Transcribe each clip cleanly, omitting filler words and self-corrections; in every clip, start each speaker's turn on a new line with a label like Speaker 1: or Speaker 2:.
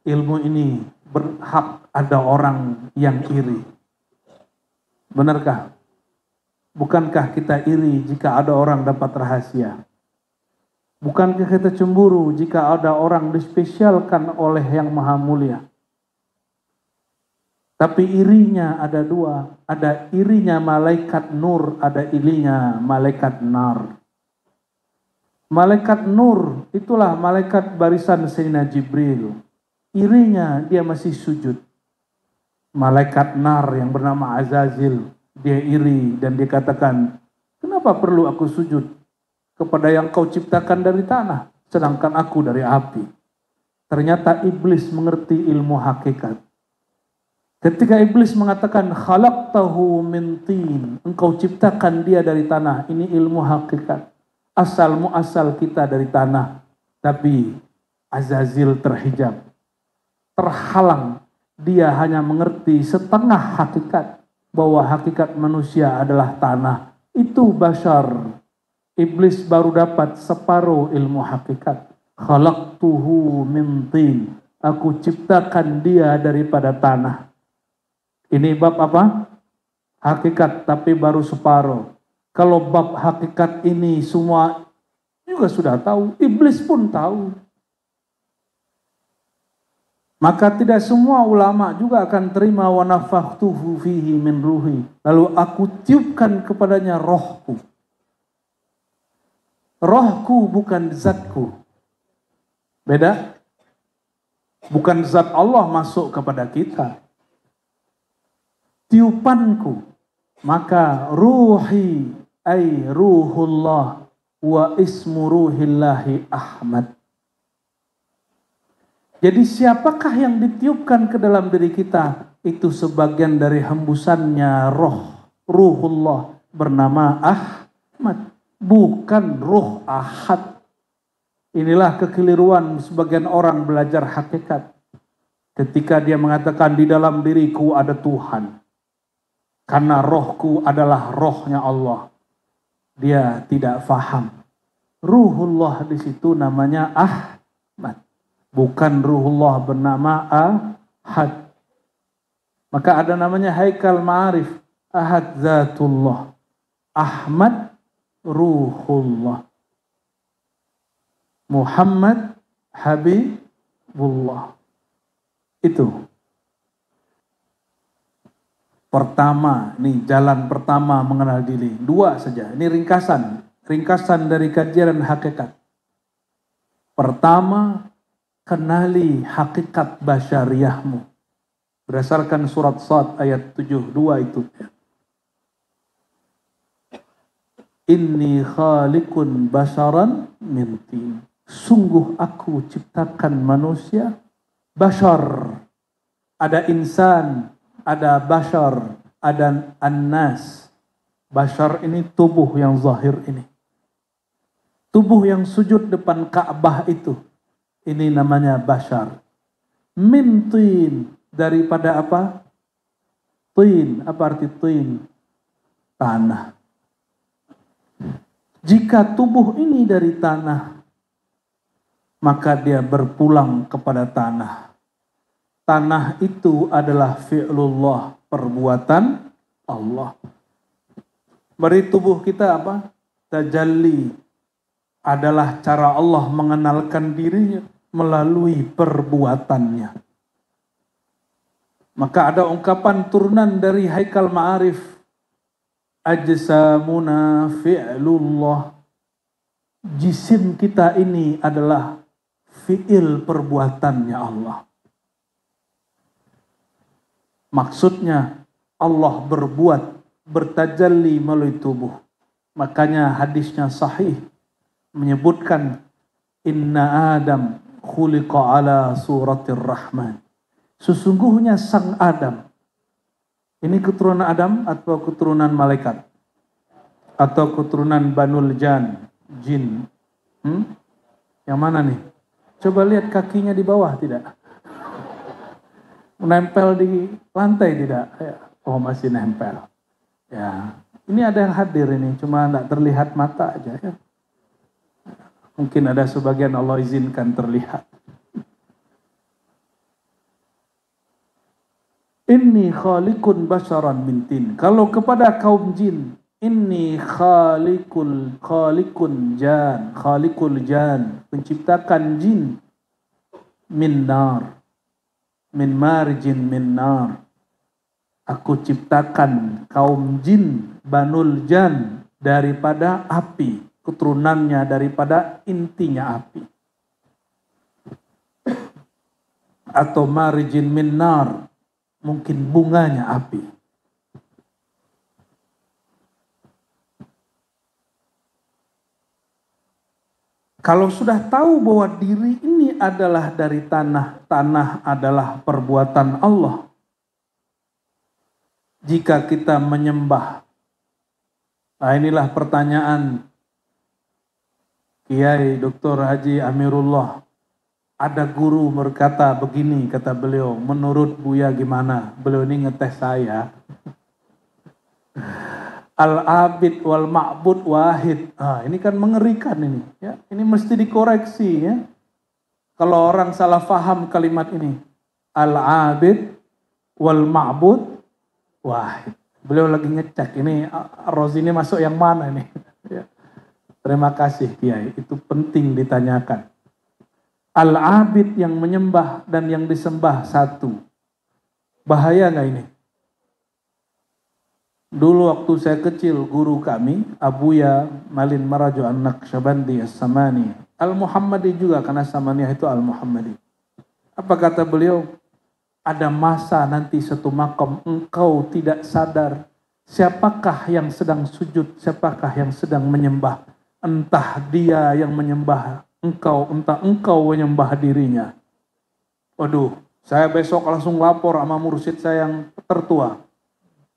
Speaker 1: ilmu ini berhak ada orang yang iri. Benarkah? Bukankah kita iri jika ada orang dapat rahasia? Bukankah kita cemburu jika ada orang dispesialkan oleh yang maha mulia? Tapi irinya ada dua. Ada irinya malaikat nur, ada irinya malaikat nar. Malaikat nur, itulah malaikat barisan Sayyidina Jibril. Irinya dia masih sujud. Malaikat nar yang bernama Azazil, dia iri dan dia katakan, kenapa perlu aku sujud kepada yang kau ciptakan dari tanah, sedangkan aku dari api. Ternyata iblis mengerti ilmu hakikat. Ketika iblis mengatakan, khalaqtahu min tin, engkau ciptakan dia dari tanah, ini ilmu hakikat. Asal muasal kita dari tanah, tapi Azazil terhijab, terhalang. Dia hanya mengerti setengah hakikat, bahwa hakikat manusia adalah tanah. Itu bashar. Iblis baru dapat separuh ilmu hakikat. Khalaqtuhu min tin, aku ciptakan dia daripada tanah. Ini bab apa? Hakikat, tapi baru separuh. Kalau bab hakikat ini semua juga sudah tahu, iblis pun tahu. Maka tidak semua ulama juga akan terima wa nafakhtuhu fihi min ruhi. Lalu aku tiupkan kepadanya rohku. Rohku bukan zatku. Beda? Bukan zat Allah masuk kepada kita. Tiupanku. Maka ruhi ay ruhullah wa ismu ruhillahi Ahmad. Jadi siapakah yang ditiupkan ke dalam diri kita? Itu sebagian dari hembusannya roh, ruhullah bernama Ahmad. Bukan ruh Ahad. Inilah kekeliruan sebagian orang belajar hakikat. Ketika dia mengatakan di dalam diriku ada Tuhan. Karena rohku adalah rohnya Allah. Dia tidak faham. Ruhullah di situ namanya Ahmad. Bukan ruhullah bernama Ahad. Maka ada namanya Haikal Ma'arif. Ahad Zatullah. Ahmad Ruhullah. Muhammad Habibullah. Itu. Pertama, ini jalan pertama mengenal diri. Dua saja, ini ringkasan. Ringkasan dari kajian hakikat. Pertama, kenali hakikat basyariahmu. Berdasarkan surat Sad ayat 72 itu. Inni khaliqun basyaran min tin. Sungguh aku ciptakan manusia basyar. Ada insan, ada bashar, ada annas. Bashar ini tubuh yang zahir ini. Tubuh yang sujud depan Ka'bah itu. Ini namanya bashar. Min tin, daripada apa? Tin, apa arti tin? Tanah. Jika tubuh ini dari tanah, maka dia berpulang kepada tanah. Tanah itu adalah fi'lullah, perbuatan Allah. Beri tubuh kita apa? Tajalli. Adalah cara Allah mengenalkan dirinya melalui perbuatannya. Maka ada ungkapan turunan dari Haikal Ma'arif. Ajsamuna fi'lullah. Jisim kita ini adalah fi'il perbuatannya Allah. Maksudnya Allah berbuat, bertajalli melalui tubuh. Makanya hadisnya sahih menyebutkan inna Adam khuliqa ala suratir Rahman. Sesungguhnya sang Adam. Ini keturunan Adam atau keturunan malaikat? Atau keturunan Banul Jan, jin? Yang mana nih? Coba lihat kakinya di bawah tidak? Nempel di lantai tidak? Oh masih nempel. Ya, ini ada yang hadir ini, cuma tidak terlihat mata aja ya. Mungkin ada sebagian Allah izinkan terlihat. Inni khaliqun basharan min tin. Kalau kepada kaum jin, inni khaliqun jan, khaliqul jan, penciptakan jin min nar, min marjin min nar. Aku ciptakan kaum jin banul jan daripada api, keturunannya daripada intinya api. Atau marjin min nar, mungkin bunganya api. Kalau sudah tahu bahwa diri ini adalah dari tanah, tanah adalah perbuatan Allah. Jika kita menyembah, nah inilah pertanyaan Kiai Dr. Haji Amirullah. Ada guru berkata begini, kata beliau, menurut Buya gimana? Beliau ini ngetes saya. Al-abid wal ma'bud wahid. Ini kan mengerikan ini. Ya, ini mesti dikoreksi ya. Kalau orang salah faham kalimat ini. Al-abid wal ma'bud wahid. Beliau lagi ngecek ini Rozi ini masuk yang mana ini? Ya. Terima kasih Kiai, itu penting ditanyakan. Al-abid yang menyembah dan yang disembah satu. Bahaya nggak ini? Dulu waktu saya kecil, guru kami, Abuya Malin Marajo An-Naqsyabandi As-Samani, Al-Muhammadi juga, karena Samaniyah itu Al-Muhammadi. Apa kata beliau? Ada masa nanti satu makom engkau tidak sadar siapakah yang sedang sujud, siapakah yang sedang menyembah. Entah dia yang menyembah engkau, entah engkau menyembah dirinya. Waduh, saya besok langsung lapor sama mursyid saya yang tertua.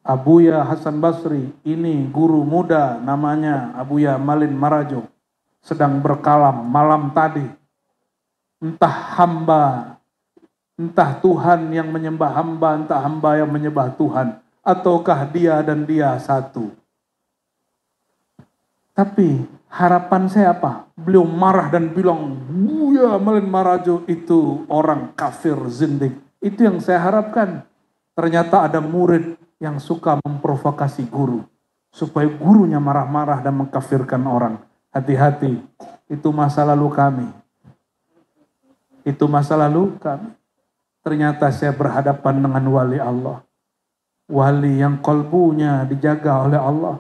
Speaker 1: Abuya Hasan Basri, ini guru muda namanya Abuya Malin Marajo. Sedang berkalam malam tadi. Entah hamba, entah Tuhan yang menyembah hamba, entah hamba yang menyembah Tuhan. Ataukah dia dan dia satu. Tapi harapan saya apa? Beliau marah dan bilang, Buya Malin Marajo itu orang kafir zindik. Itu yang saya harapkan. Ternyata ada murid yang suka memprovokasi guru. Supaya gurunya marah-marah dan mengkafirkan orang. Hati-hati, itu masa lalu kami. Itu masa lalu kami. Ternyata saya berhadapan dengan wali Allah. Wali yang kolbunya dijaga oleh Allah.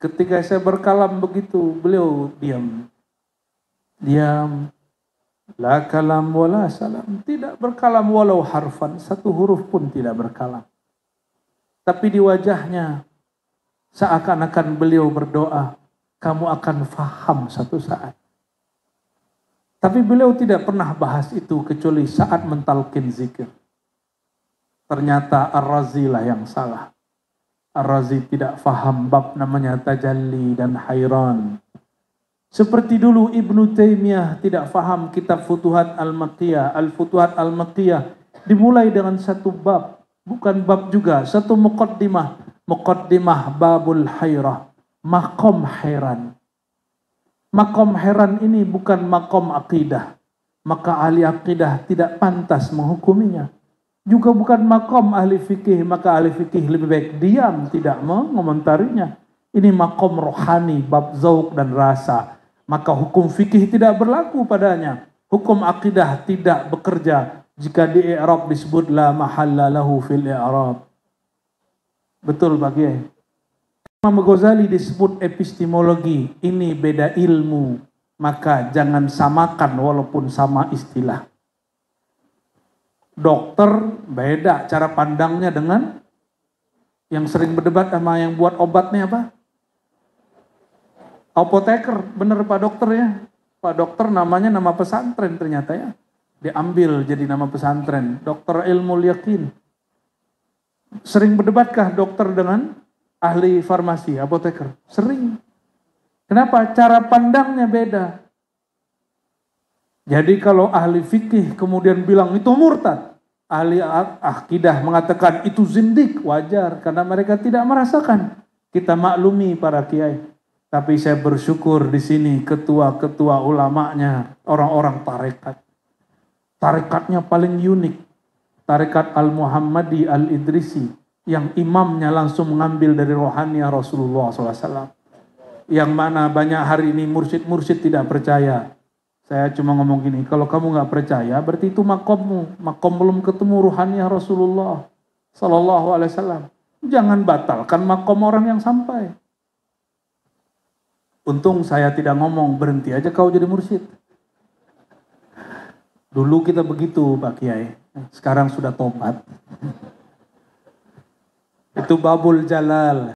Speaker 1: Ketika saya berkalam begitu, beliau diam. Diam. La kalam wala salam. Tidak berkalam walau harfan. Satu huruf pun tidak berkalam. Tapi di wajahnya, seakan-akan beliau berdoa, kamu akan faham satu saat. Tapi beliau tidak pernah bahas itu kecuali saat mentalkin zikir. Ternyata Ar-Razi lah yang salah. Ar-Razi tidak faham bab namanya tajalli dan hayran. Seperti dulu Ibnu Taimiyah tidak faham kitab Futuhat Al-Makkiyah. Al-Futuhat Al-Makkiyah dimulai dengan satu bab. Bukan bab juga, satu muqaddimah. Muqaddimah babul hayrah. Makom heran. Makom heran ini bukan makom akidah. Maka ahli akidah tidak pantas menghukuminya. Juga bukan makom ahli fikih. Maka ahli fikih lebih baik diam, tidak mengomentarinya. Ini makom rohani, bab zauq dan rasa. Maka hukum fikih tidak berlaku padanya. Hukum akidah tidak bekerja. Jika di i'rab disebut la mahalla lahu fil i'rab. Betul Pak Kiai. Imam Ghazali disebut epistemologi. Ini beda ilmu. Maka jangan samakan walaupun sama istilah. Dokter beda cara pandangnya dengan yang sering berdebat sama yang buat obatnya apa? Apoteker. Bener Pak Dokter ya. Pak Dokter namanya nama pesantren ternyata ya. Diambil jadi nama pesantren. Dokter Ilmul Yakin. Sering berdebatkah dokter dengan ahli farmasi, apoteker? Sering. Kenapa? Cara pandangnya beda. Jadi kalau ahli fikih kemudian bilang itu murtad. Ahli akidah mengatakan itu zindik. Wajar. Karena mereka tidak merasakan. Kita maklumi para kiai. Tapi saya bersyukur di sini ketua-ketua ulamanya. Orang-orang tarekat. Tarekatnya paling unik. tarekat Al-Muhammadi Al-Idrisi, yang imamnya langsung mengambil dari rohani Rasulullah SAW. Yang mana banyak hari ini mursyid-mursyid tidak percaya. Saya cuma ngomong gini, kalau kamu nggak percaya, berarti itu makommu. Makom belum ketemu ruhani Rasulullah SAW. Jangan batalkan makom orang yang sampai. Untung saya tidak ngomong, berhenti aja kau jadi mursyid. Dulu kita begitu Pak Kiai, sekarang sudah tobat. Itu babul jalal.